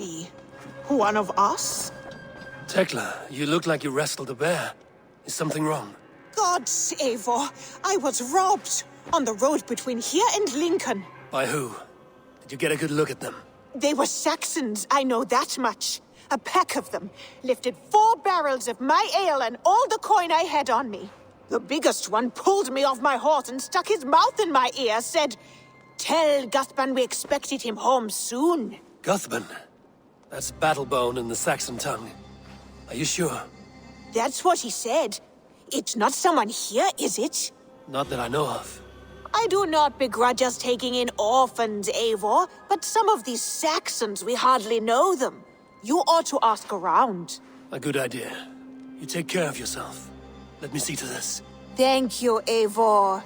be? One of us? Tekla, you look like you wrestled a bear. Is something wrong? Gods, Eivor, I was robbed on the road between here and Lincoln. By who? Did you get a good look at them? They were Saxons, I know that much. A pack of them lifted 4 barrels of my ale and all the coin I had on me. The biggest one pulled me off my horse and stuck his mouth in my ear, said, "Tell Guthban we expected him home soon." Guthban? That's battlebone in the Saxon tongue. Are you sure? That's what he said. It's not someone here, is it? Not that I know of. I do not begrudge us taking in orphans, Eivor, but some of these Saxons, we hardly know them. You ought to ask around. A good idea. You take care of yourself. Let me see to this. Thank you, Eivor.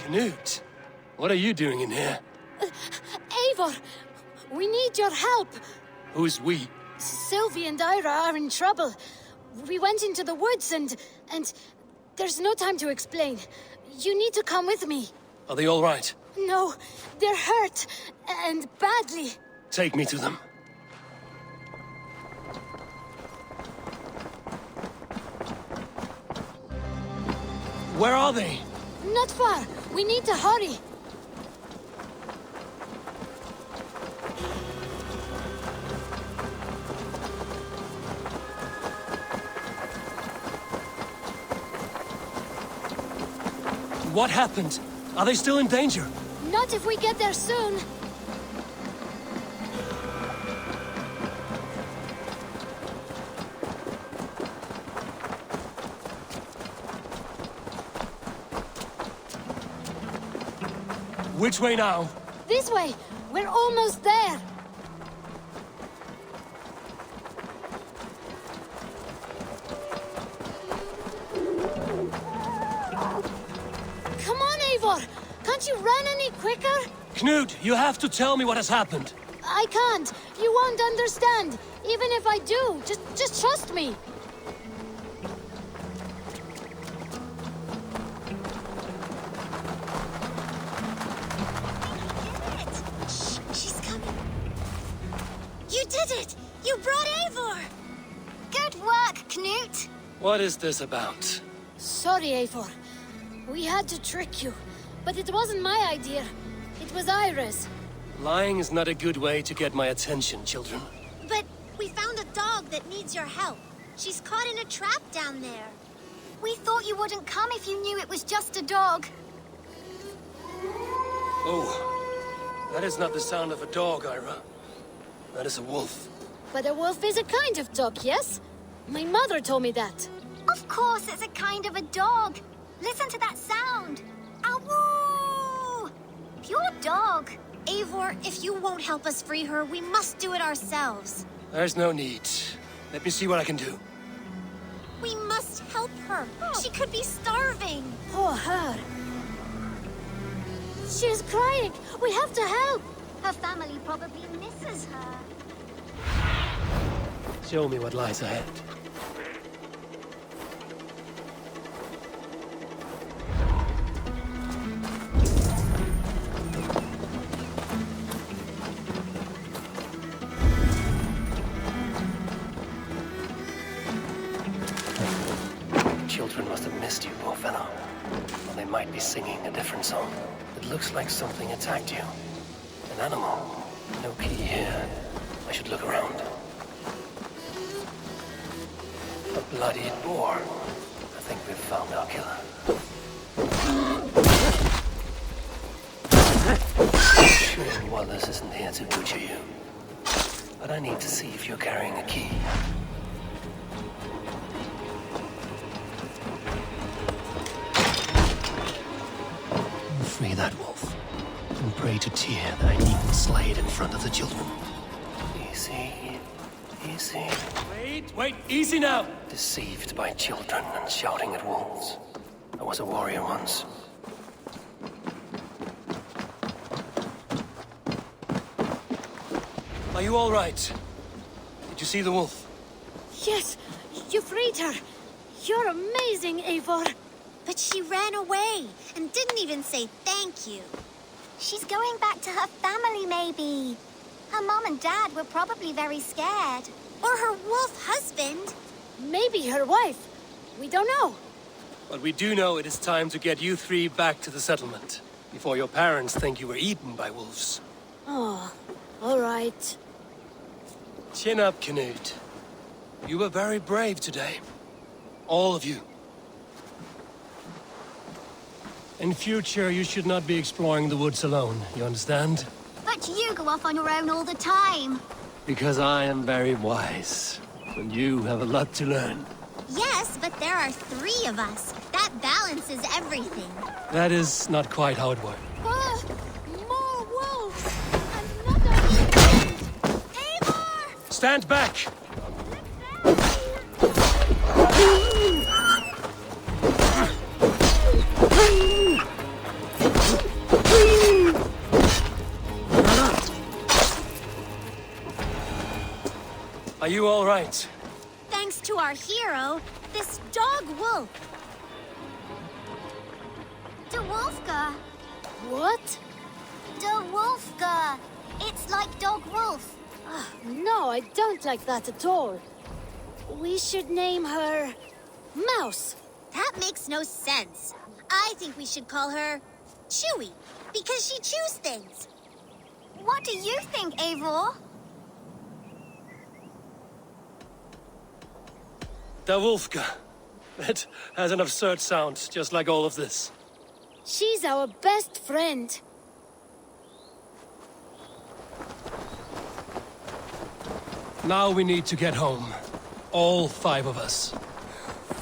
Knut, what are you doing in here? Eivor, we need your help. Who's we? Sylvie and Ira are in trouble. We went into the woods and there's no time to explain. You need to come with me. Are they all right? No, they're hurt, and badly. Take me to them. Where are they? Not far. We need to hurry. What happened? Are they still in danger? Not if we get there soon. Which way now? This way. We're almost there. Come on, Eivor. Can't you run any quicker? Knut, you have to tell me what has happened. I can't. You won't understand. Even if I do, just trust me. She's coming. You did it! You brought Eivor! Good work, Knut! What is this about? Sorry, Eivor. We had to trick you. But it wasn't my idea. It was Ira's. Lying is not a good way to get my attention, children. But we found a dog that needs your help. She's caught in a trap down there. We thought you wouldn't come if you knew it was just a dog. Oh, that is not the sound of a dog, Ira. That is a wolf. But a wolf is a kind of dog, yes? My mother told me that. Of course it's a kind of a dog. Listen to that sound. Awoo! Pure dog. Eivor, if you won't help us free her, we must do it ourselves. There's no need. Let me see what I can do. We must help her. She could be starving. Poor her. She's crying. We have to help. Her family probably misses her. Show me what lies ahead. Children must have missed you, poor fellow. Or they might be singing a different song. It looks like something attacked you. An animal. No key here. I should look around. A bloodied boar. I think we've found our killer. Sure Wallace isn't here to butcher you. But I need to see if you're carrying a key. Free that wolf. And pray to Tyr that I needn't slay it in front of the children. Easy. Easy. Wait, easy now! Deceived by children and shouting at wolves. I was a warrior once. Are you all right? Did you see the wolf? Yes, You freed her! You're amazing, Eivor! But she ran away and didn't even say thank you. She's going back to her family, maybe. Her mom and dad were probably very scared. Or her wolf husband. Maybe her wife. We don't know. But we do know it is time to get you three back to the settlement, before your parents think you were eaten by wolves. Oh, all right. Chin up, Canute. You were very brave today. All of you. In future, you should not be exploring the woods alone, you understand? But you go off on your own all the time. Because I am very wise, and you have a lot to learn. Yes, but there are 3 of us. That balances everything. That is not quite how it works. Ah, more wolves! Another wolf! Eivor! Stand back! Are you all right? Thanks to our hero, this dog wolf. De Wolfga. What? De Wolfga. It's like dog wolf. No, I don't like that at all. We should name her... Mouse. That makes no sense. I think we should call her Chewy, because she chews things. What do you think, Eivor? Da Wolfka. It has an absurd sound, just like all of this. She's our best friend. Now we need to get home. All 5 of us.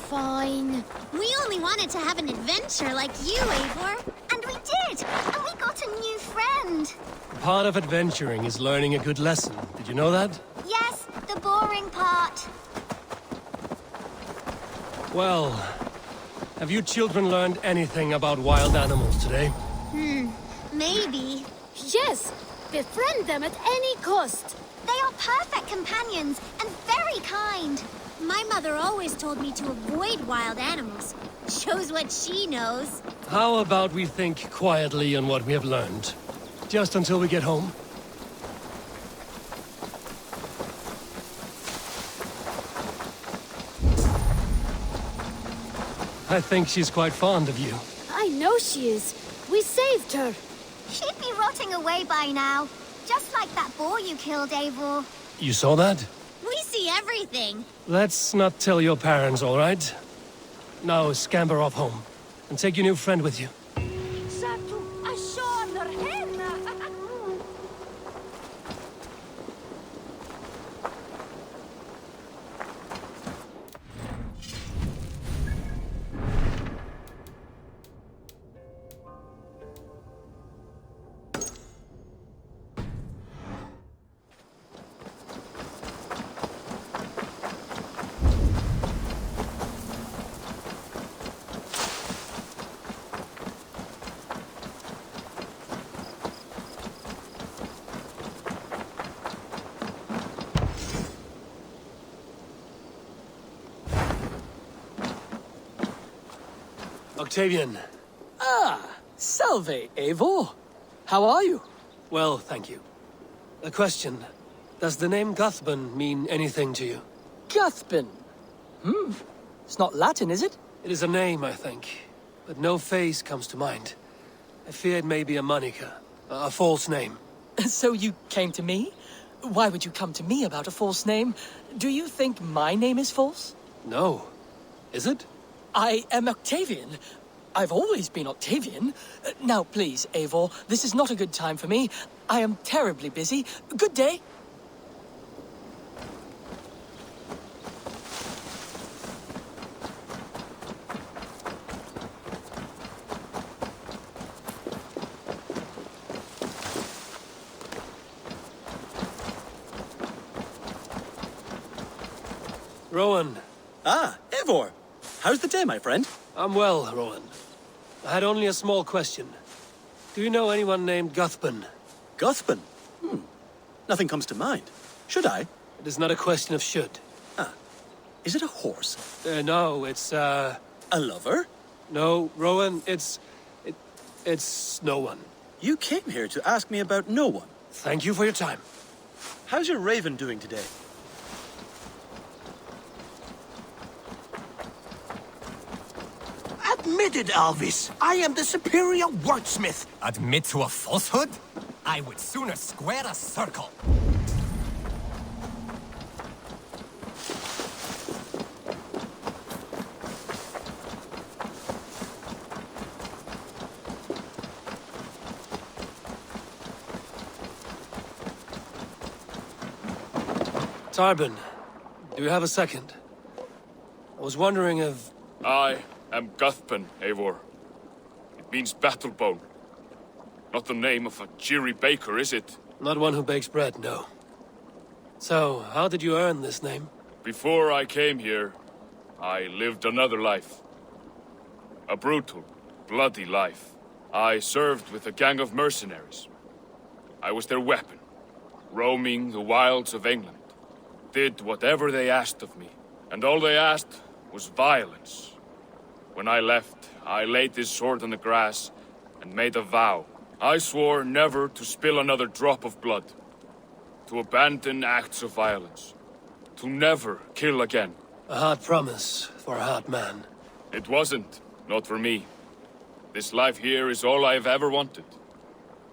Fine. We only wanted to have an adventure like you, Eivor. And we did! And we got a new friend. Part of adventuring is learning a good lesson. Did you know that? Yes, the boring part. Well, have you children learned anything about wild animals today? Maybe. Yes! Befriend them at any cost! They are perfect companions and very kind. My mother always told me to avoid wild animals. Shows what she knows. How about we think quietly on what we have learned? Just until we get home? I think she's quite fond of you. I know she is. We saved her. She'd be rotting away by now. Just like that boar you killed, Eivor. You saw that? We see everything. Let's not tell your parents, all right? Now scamper off home, and take your new friend with you. Octavian. Salve, Eivor. How are you? Well, thank you. A question. Does the name Guthbun mean anything to you? Guthbun. It's not Latin, is it? It is a name, I think, but no face comes to mind. I fear it may be a moniker, a false name. So you came to me? Why would you come to me about a false name? Do you think my name is false? No. Is it? I am Octavian. I've always been Octavian. Now, please, Eivor, this is not a good time for me. I am terribly busy. Good day. Rowan. Eivor! How's the day, my friend? I'm well, Rowan. I had only a small question. Do you know anyone named Guthbun? Guthbun? Nothing comes to mind. Should I? It is not a question of should. Is it a horse? No, it's, A lover? No, Rowan, it's no one. You came here to ask me about no one. Thank you for your time. How's your raven doing today? Admitted, Alvis. I am the superior wordsmith. Admit to a falsehood? I would sooner square a circle. Tarbin, do you have a second? I was wondering if... I am Guthpen, Eivor. It means battle bone. Not the name of a cheery baker, is it? Not one who bakes bread, no. So, how did you earn this name? Before I came here, I lived another life. A brutal, bloody life. I served with a gang of mercenaries. I was their weapon, roaming the wilds of England. Did whatever they asked of me, and all they asked was violence. When I left, I laid this sword on the grass and made a vow. I swore never to spill another drop of blood, to abandon acts of violence, to never kill again. A hard promise for a hard man. It wasn't, not for me. This life here is all I've ever wanted.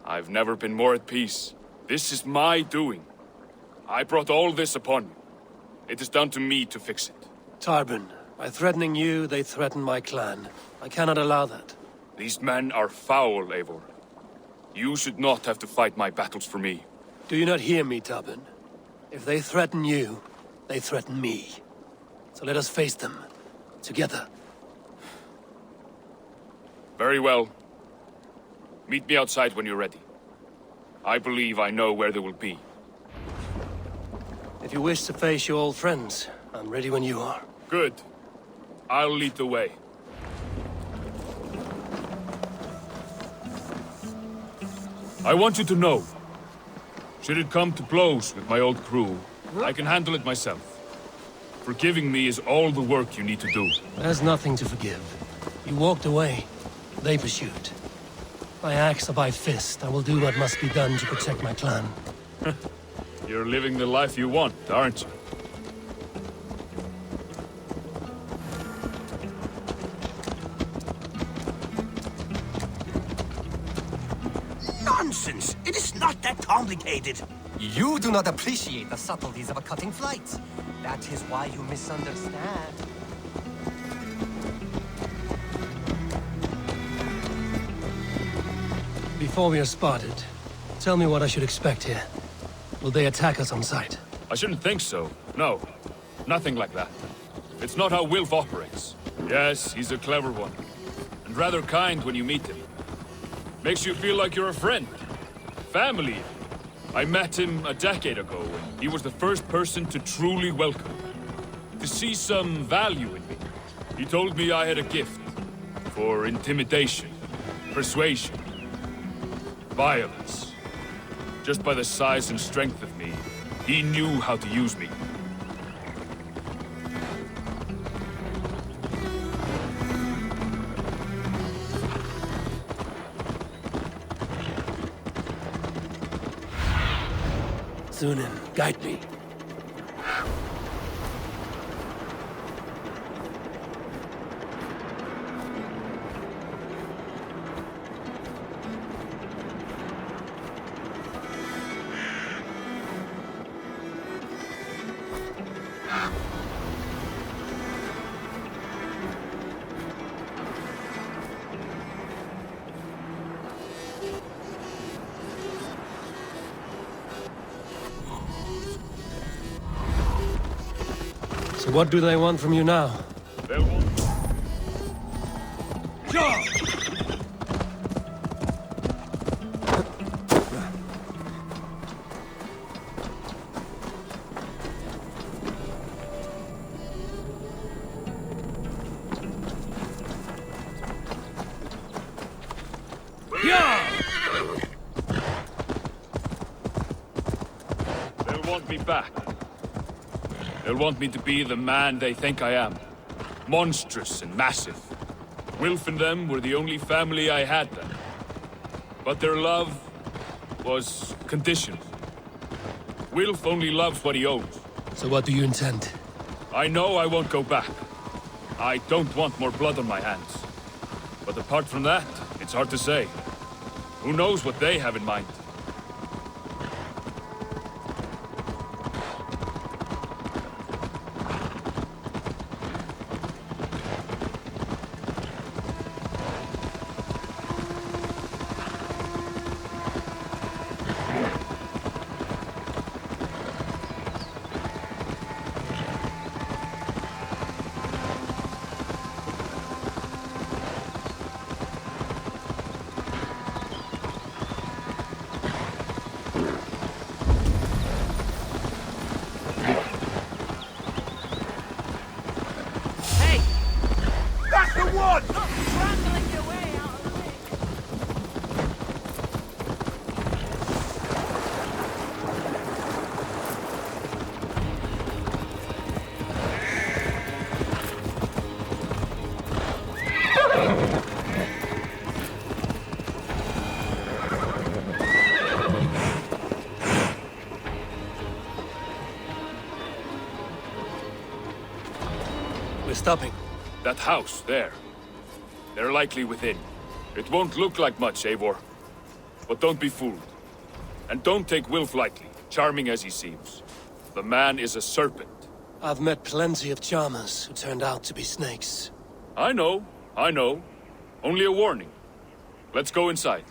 I've never been more at peace. This is my doing. I brought all this upon me. It is down to me to fix it. Tarbin, by threatening you, they threaten my clan. I cannot allow that. These men are foul, Eivor. You should not have to fight my battles for me. Do you not hear me, Tarbin? If they threaten you, they threaten me. So let us face them, together. Very well. Meet me outside when you're ready. I believe I know where they will be. If you wish to face your old friends, I'm ready when you are. Good. I'll lead the way. I want you to know, should it come to blows with my old crew, I can handle it myself. Forgiving me is all the work you need to do. There's nothing to forgive. You walked away. They pursued. By axe or by fist, I will do what must be done to protect my clan. You're living the life you want, aren't you? Nonsense! It is not that complicated. You do not appreciate the subtleties of a cutting flight. That is why you misunderstand. Before we are spotted, tell me what I should expect here. Will they attack us on sight? I shouldn't think so. No. Nothing like that. It's not how Wilf operates. Yes, he's a clever one. And rather kind when you meet him. Makes you feel like you're a friend. Family. I met him a decade ago, and he was the first person to truly welcome me. To see some value in me. He told me I had a gift. For intimidation. Persuasion. Violence. Just by the size and strength of me, he knew how to use me. Sunan, guide me. So what do they want from you now? They'll want... They'll want me back. They'll want me to be the man they think I am. Monstrous and massive. Wilf and them were the only family I had then. But their love was conditional. Wilf only loves what he owns. So what do you intend? I know I won't go back. I don't want more blood on my hands. But apart from that, it's hard to say. Who knows what they have in mind? Stopping. That house, there. They're likely within. It won't look like much, Eivor. But don't be fooled. And don't take Wilf lightly, charming as he seems. The man is a serpent. I've met plenty of charmers who turned out to be snakes. I know. Only a warning. Let's go inside.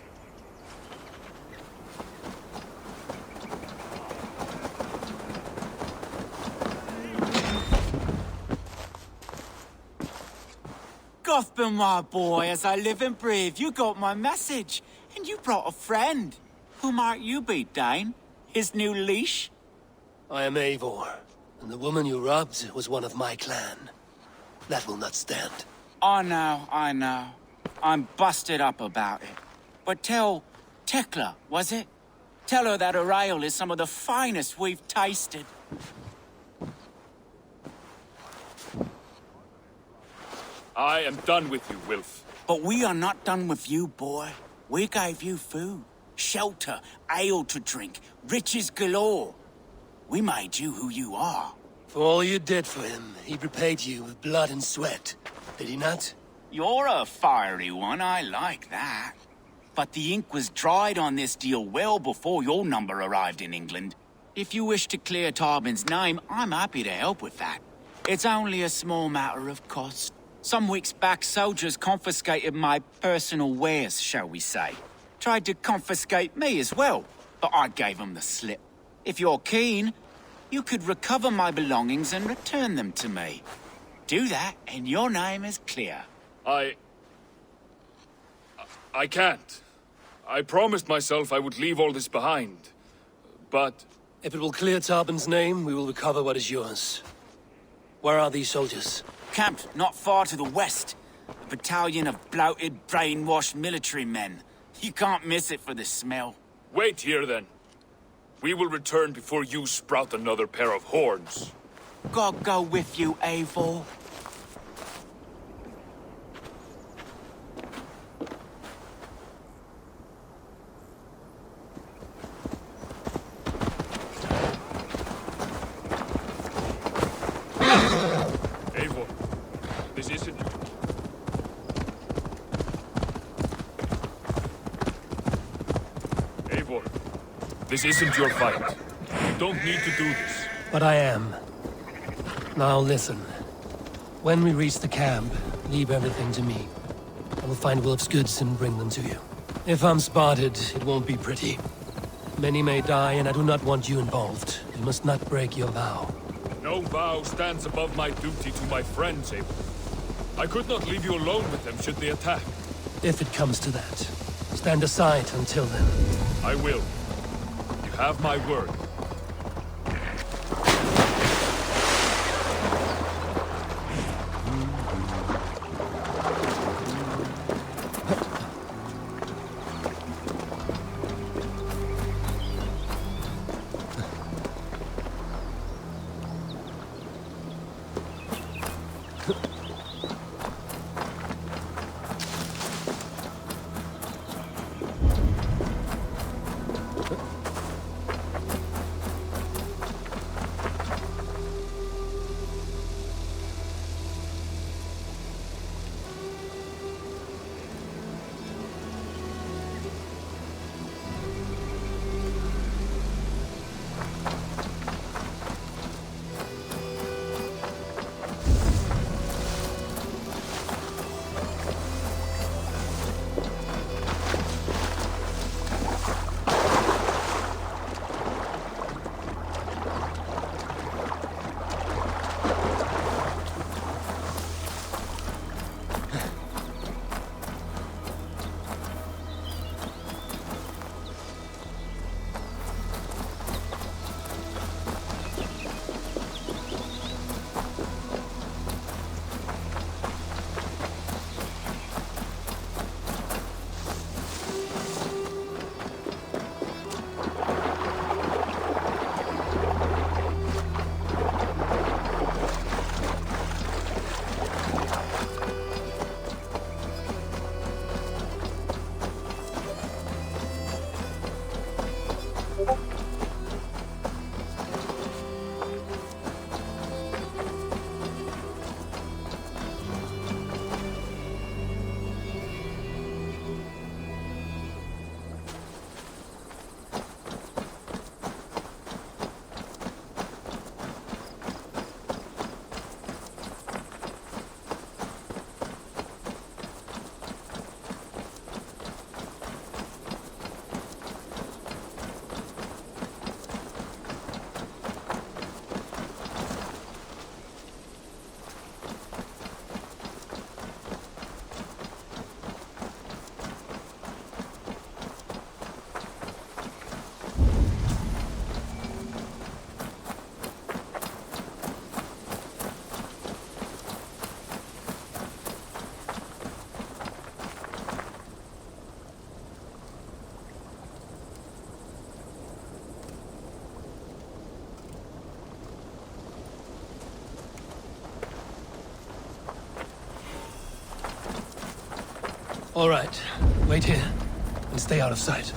Gothman, my boy, as I live and breathe, you got my message. And you brought a friend. Who might you be, Dane? His new leash? I am Eivor, and the woman you robbed was one of my clan. That will not stand. I know. I'm busted up about it. But tell Tekla, was it? Tell her that her ale is some of the finest we've tasted. I am done with you, Wilf. But we are not done with you, boy. We gave you food, shelter, ale to drink, riches galore. We made you who you are. For all you did for him, he repaid you with blood and sweat. Did he not? You're a fiery one, I like that. But the ink was dried on this deal well before your number arrived in England. If you wish to clear Tarbin's name, I'm happy to help with that. It's only a small matter of cost. Some weeks back, soldiers confiscated my personal wares, shall we say. Tried to confiscate me as well, but I gave them the slip. If you're keen, you could recover my belongings and return them to me. Do that, and your name is clear. I can't. I promised myself I would leave all this behind. But... If it will clear Tarbin's name, we will recover what is yours. Where are these soldiers? Camped not far to the west. A battalion of bloated, brainwashed military men. You can't miss it for the smell. Wait here, then. We will return before you sprout another pair of horns. God go with you, Eivor. Eivor, this isn't... Eivor, this isn't your fight. You don't need to do this. But I am. Now listen. When we reach the camp, leave everything to me. I will find Wilf's goods and bring them to you. If I'm spotted, it won't be pretty. Many may die, and I do not want you involved. You must not break your vow. No vow stands above my duty to my friends, Eivor. I could not leave you alone with them should they attack. If it comes to that, stand aside until then. I will. You have my word. All right. Wait here, and stay out of sight.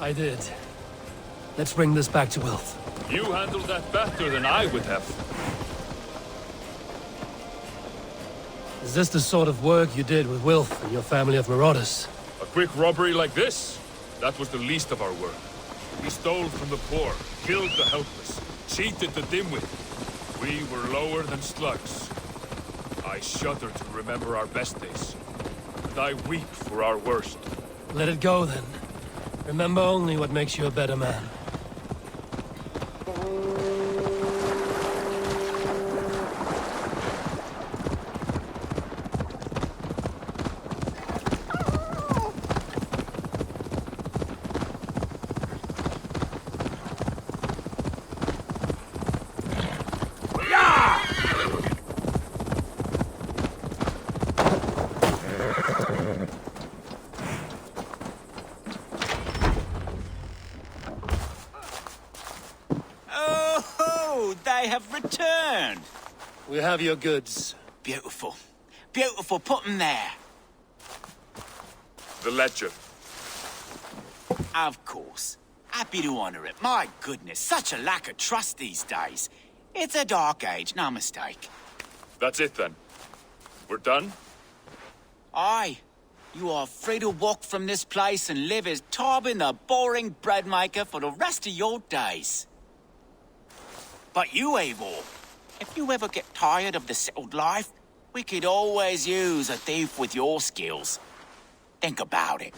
I did. Let's bring this back to Wilf. You handled that better than I would have. Is this the sort of work you did with Wilf and your family of marauders? A quick robbery like this? That was the least of our work. We stole from the poor, killed the helpless, cheated the dimwit. We were lower than slugs. I shudder to remember our best days. And I weep for our worst. Let it go, then. Remember only what makes you a better man. They have returned. We have your goods. Beautiful. Beautiful. Put them there. The ledger. Of course. Happy to honor it. My goodness, such a lack of trust these days. It's a dark age, no mistake. That's it then. We're done? Aye. You are free to walk from this place and live as Tobin the boring bread maker for the rest of your days. But you, Eivor, if you ever get tired of the settled life, we could always use a thief with your skills. Think about it.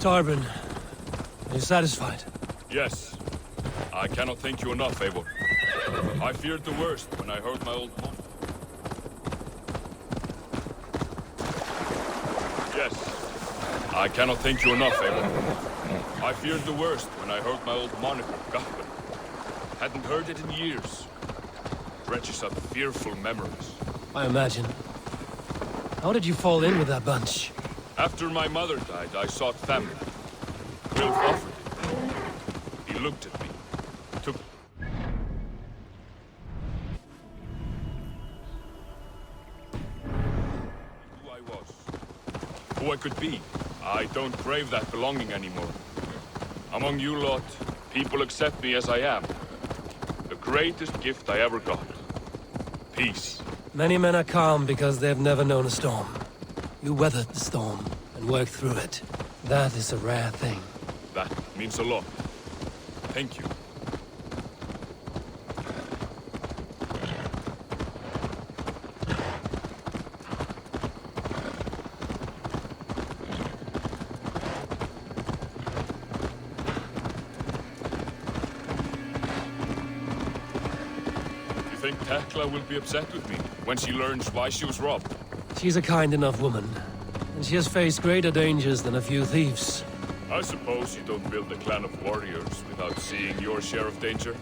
Tarbin, are you satisfied? Yes. I cannot thank you enough, Eivor. I feared the worst when I heard my old mon. Yes. I cannot thank you enough, Eivor. I feared the worst when I heard my old moniker, Gahpen. Hadn't heard it in years. Drenches up fearful memories. I imagine. How did you fall in with that bunch? After my mother died, I sought family. Wilf offered it. He looked at me, took who I was, who I could be. I don't crave that belonging anymore. Among you lot, people accept me as I am. The greatest gift I ever got. Peace. Many men are calm because they've never known a storm. You weathered the storm and worked through it. That is a rare thing. That means a lot. Thank you. You think Tekla will be upset with me when she learns why she was robbed? She's a kind enough woman, and she has faced greater dangers than a few thieves. I suppose you don't build a clan of warriors without seeing your share of danger?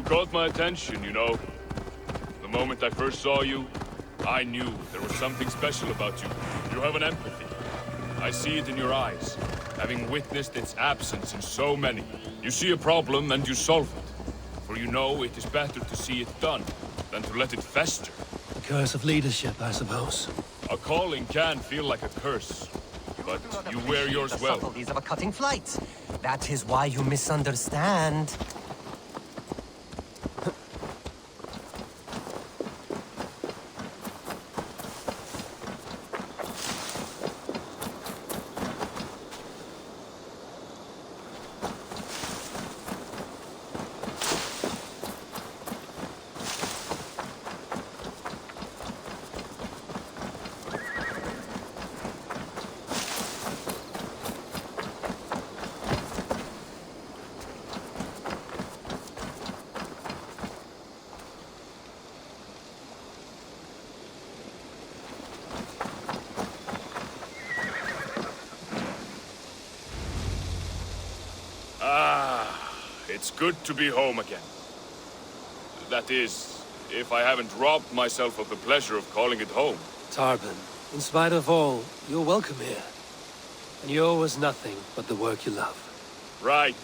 Caught my attention, you know. The moment I first saw you, I knew there was something special about you. You have an empathy. I see it in your eyes, having witnessed its absence in so many. You see a problem and you solve it. For you know it is better to see it done than to let it fester. The curse of leadership, I suppose. A calling can feel like a curse, but you wear yours well. The subtleties of a cutting flight. That is why you misunderstand. It's good to be home again. That is, if I haven't robbed myself of the pleasure of calling it home. Tarban, in spite of all, you're welcome here. And you owe us nothing but the work you love. Right.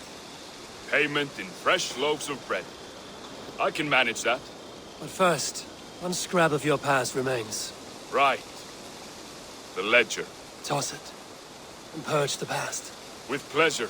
Payment in fresh loaves of bread. I can manage that. But first, one scrap of your past remains. Right. The ledger. Toss it, and purge the past. With pleasure.